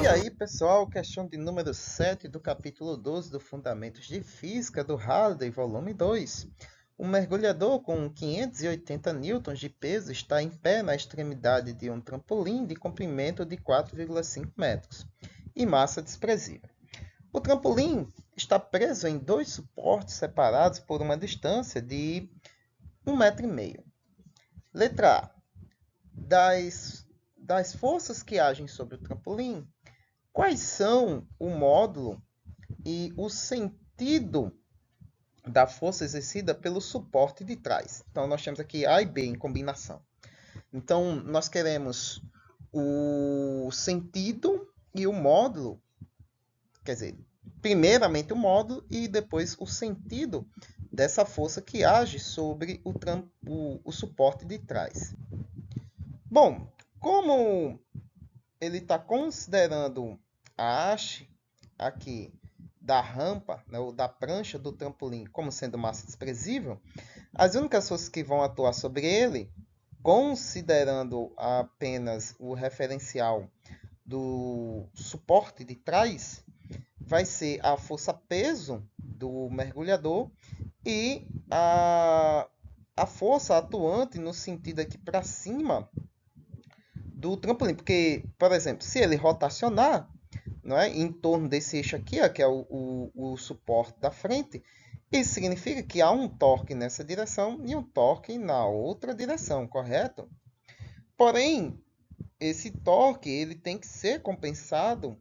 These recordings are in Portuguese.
E aí, pessoal, questão de número 7 do capítulo 12 do Fundamentos de Física do Halliday, volume 2. Um mergulhador com 580 newtons de peso está em pé na extremidade de um trampolim de comprimento de 4,5 metros e massa desprezível. O trampolim está preso em dois suportes separados por uma distância de 1,5 metro. Letra A. Das forças que agem sobre o trampolim, quais são o módulo e o sentido da força exercida pelo suporte de trás? Então, nós temos aqui A e B em combinação. Então, nós queremos o sentido e o módulo, quer dizer, primeiramente o módulo e depois o sentido dessa força que age sobre o suporte de trás. Bom, como ele está considerando a haste aqui da rampa, né, ou da prancha do trampolim como sendo massa desprezível, as únicas forças que vão atuar sobre ele, considerando apenas o referencial do suporte de trás, vai ser a força peso do mergulhador e a força atuante no sentido aqui para cima do trampolim. Porque, por exemplo, se ele rotacionar, não é, em torno desse eixo aqui, ó, que é o suporte da frente, isso significa que há um torque nessa direção e um torque na outra direção, correto? Porém, esse torque ele tem que ser compensado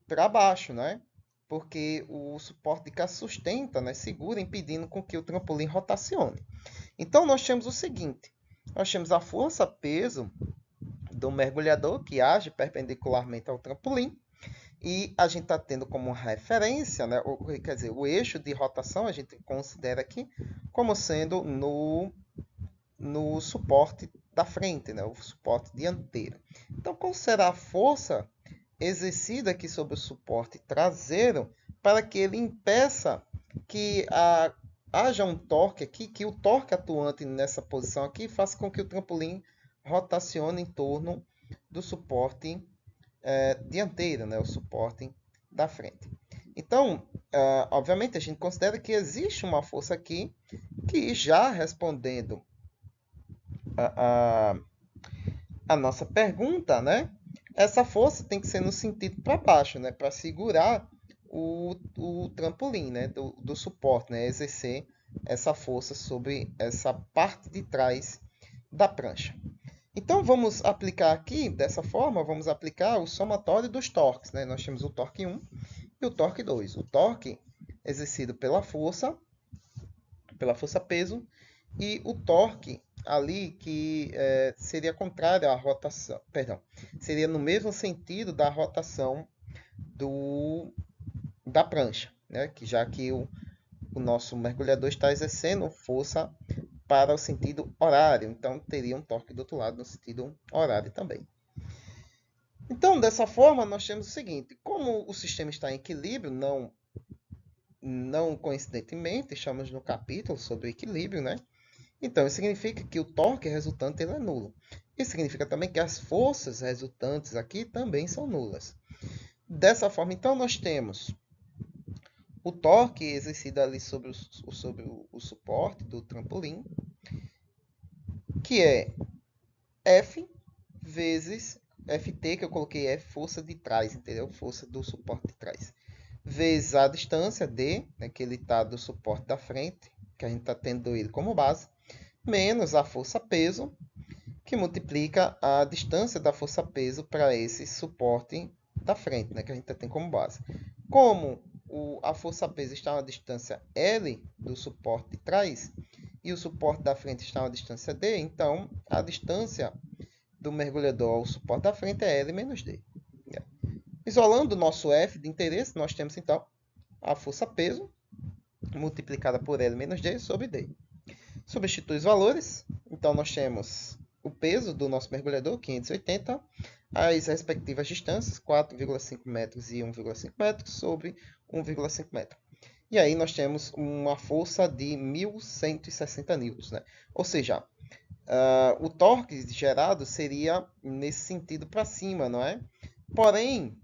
para baixo, né? Porque o suporte de cá sustenta, né, segura, impedindo com que o trampolim rotacione. Então, nós temos o seguinte. Nós temos a força-peso do mergulhador, que age perpendicularmente ao trampolim, e a gente está tendo como referência, né, quer dizer, o eixo de rotação, a gente considera aqui como sendo no suporte da frente, né, o suporte dianteiro. Então, qual será a força exercida aqui sobre o suporte traseiro para que ele impeça que haja um torque aqui, que o torque atuante nessa posição aqui faça com que o trampolim rotacione em torno do suporte dianteiro, né, o suporte da frente. Então, obviamente, a gente considera que existe uma força aqui que, já respondendo a, a, a nossa pergunta, né, essa força tem que ser no sentido para baixo, né, para segurar o trampolim, né, do suporte, né, exercer essa força sobre essa parte de trás da prancha. Então, vamos aplicar aqui, dessa forma, vamos aplicar o somatório dos torques, né? Nós temos o torque 1 e o torque 2. O torque exercido pela força peso, e o torque ali que seria contrário à rotação, perdão, seria no mesmo sentido da rotação da prancha, né? Já que o nosso mergulhador está exercendo força para o sentido horário, então teria um torque do outro lado no sentido horário também. Então, dessa forma, nós temos o seguinte: como o sistema está em equilíbrio, não coincidentemente, estamos no capítulo sobre o equilíbrio, né? Então, isso significa que o torque resultante ele é nulo. Isso significa também que as forças resultantes aqui também são nulas. Dessa forma, então, nós temos o torque exercido ali sobre o suporte do trampolim, que é F vezes Ft, que eu coloquei F, força de trás, entendeu? Força do suporte de trás. Vezes a distância D, né, que ele está do suporte da frente, que a gente está tendo ele como base, menos a força-peso, que multiplica a distância da força-peso para esse suporte da frente, né, que a gente tem como base. Como a força-peso está a uma distância L do suporte de trás e o suporte da frente está a uma distância D, então a distância do mergulhador ao suporte da frente é L menos D. Isolando o nosso F de interesse, nós temos então a força-peso multiplicada por L menos D sobre D. Substitui os valores, então nós temos o peso do nosso mergulhador, 580, as respectivas distâncias, 4,5 metros e 1,5 metros, sobre 1,5 metro. E aí nós temos uma força de 1.160 newtons, né? Ou seja, o torque gerado seria nesse sentido para cima, não é? Porém,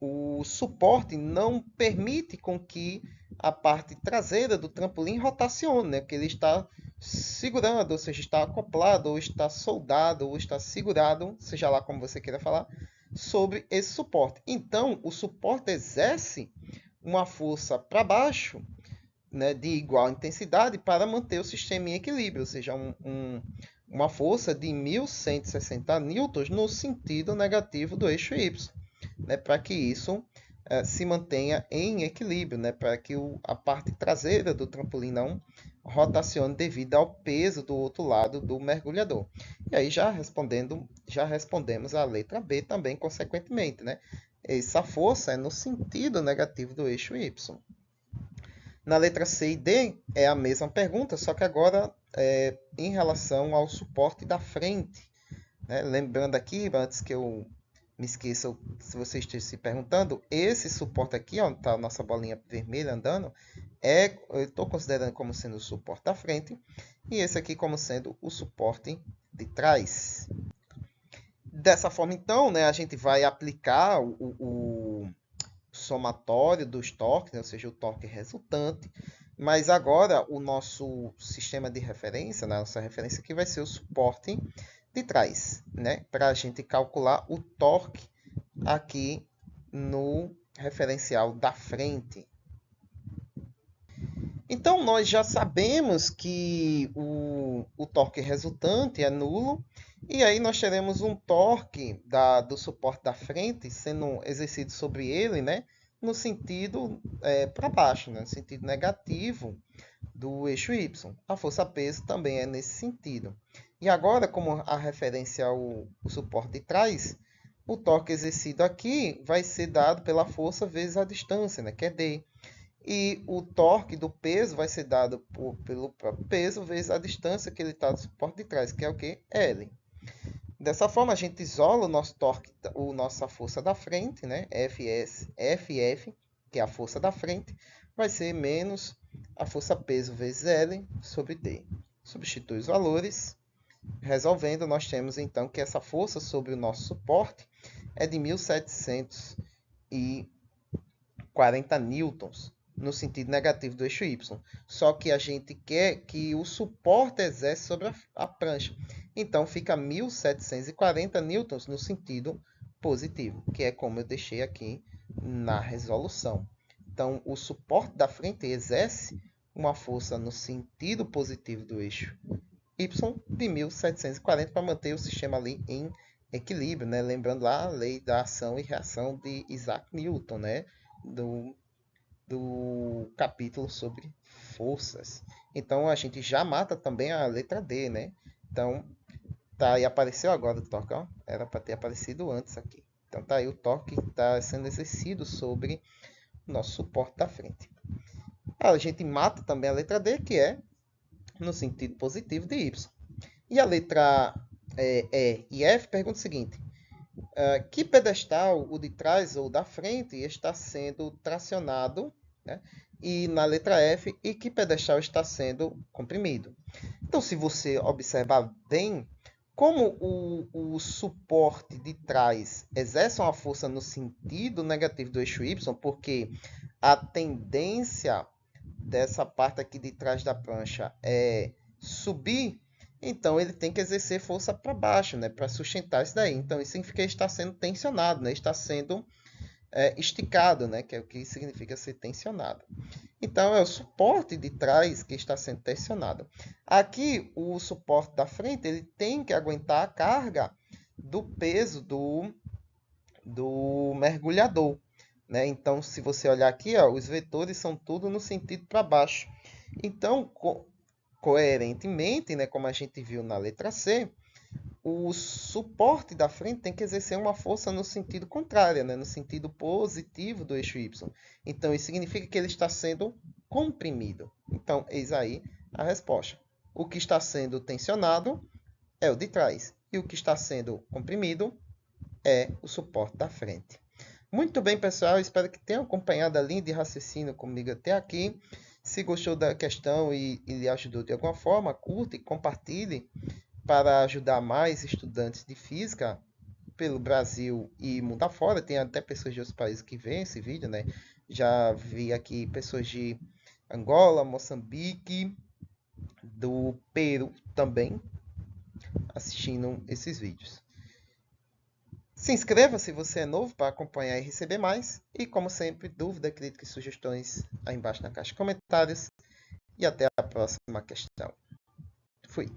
o suporte não permite com que a parte traseira do trampolim rotacione, né? Que ele está segurando, ou seja, está acoplado, ou está soldado, ou está segurado, seja lá como você queira falar, sobre esse suporte. Então, o suporte exerce uma força para baixo, né, de igual intensidade para manter o sistema em equilíbrio, ou seja, uma força de 1.160 newtons no sentido negativo do eixo Y, né, para que isso se mantenha em equilíbrio, né, para que a parte traseira do trampolim não rotacione devido ao peso do outro lado do mergulhador. E aí já respondemos a letra B também, consequentemente, né? Essa força é no sentido negativo do eixo Y. Na letra C e D é a mesma pergunta, só que agora em relação ao suporte da frente, né? Lembrando aqui, antes que eu me esqueça, se você esteja se perguntando, esse suporte aqui, onde está a nossa bolinha vermelha andando, eu estou considerando como sendo o suporte da frente, e esse aqui como sendo o suporte de trás. Dessa forma, então, né, a gente vai aplicar o somatório dos torques, né, ou seja, o torque resultante, mas agora o nosso sistema de referência, né, nossa referência aqui vai ser o suporte de trás, né, para a gente calcular o torque aqui no referencial da frente. Então, nós já sabemos que o torque resultante é nulo, e aí nós teremos um torque do suporte da frente sendo exercido sobre ele, né, no sentido para baixo, né, no sentido negativo do eixo Y. A força-peso também é nesse sentido. E agora, como a referência ao suporte de trás, o torque exercido aqui vai ser dado pela força vezes a distância, né, que é D. E o torque do peso vai ser dado pelo próprio peso vezes a distância que ele está do suporte de trás, que é o que? L. Dessa forma, a gente isola o nosso torque, nossa força da frente, né? FF, que é a força da frente, vai ser menos a força peso vezes L sobre D. Substitui os valores. Resolvendo, nós temos então que essa força sobre o nosso suporte é de 1.740 newtons no sentido negativo do eixo Y. Só que a gente quer que o suporte exerce sobre a prancha. Então, fica 1.740 newtons no sentido positivo, que é como eu deixei aqui na resolução. Então, o suporte da frente exerce uma força no sentido positivo do eixo Y de 1.740 para manter o sistema ali em equilíbrio, né? Lembrando lá a lei da ação e reação de Isaac Newton, né? Do capítulo sobre forças. Então a gente já mata também a letra D, né? Então tá aí, apareceu agora o torque, ó. Era para ter aparecido antes aqui. Então tá aí o torque que está sendo exercido sobre o nosso suporte da frente. A gente mata também a letra D, que é no sentido positivo de Y. E a letra E e F pergunta o seguinte: que pedestal, o de trás ou da frente, está sendo tracionado, né? E na letra F, e que pedestal está sendo comprimido. Então, se você observar bem, como o suporte de trás exerce uma força no sentido negativo do eixo Y, porque a tendência dessa parte aqui de trás da prancha é subir, então ele tem que exercer força para baixo, né, para sustentar isso daí. Então isso significa que ele está sendo tensionado, né, está sendo esticado, né, que é o que significa ser tensionado. Então é o suporte de trás que está sendo tensionado. Aqui o suporte da frente ele tem que aguentar a carga do peso do mergulhador. Né? Então, se você olhar aqui, ó, os vetores são tudo no sentido para baixo. Então, coerentemente, né, como a gente viu na letra C, o suporte da frente tem que exercer uma força no sentido contrário, né, no sentido positivo do eixo Y. Então, isso significa que ele está sendo comprimido. Então, eis aí a resposta. O que está sendo tensionado é o de trás. E o que está sendo comprimido é o suporte da frente. Muito bem, pessoal. Espero que tenham acompanhado a linha de raciocínio comigo até aqui. Se gostou da questão e lhe ajudou de alguma forma, curta e compartilhe para ajudar mais estudantes de física pelo Brasil e mundo afora. Tem até pessoas de outros países que veem esse vídeo, né? Já vi aqui pessoas de Angola, Moçambique, do Peru também assistindo esses vídeos. Se inscreva se você é novo para acompanhar e receber mais. E como sempre, dúvida, crítica e sugestões aí embaixo na caixa de comentários. E até a próxima questão. Fui.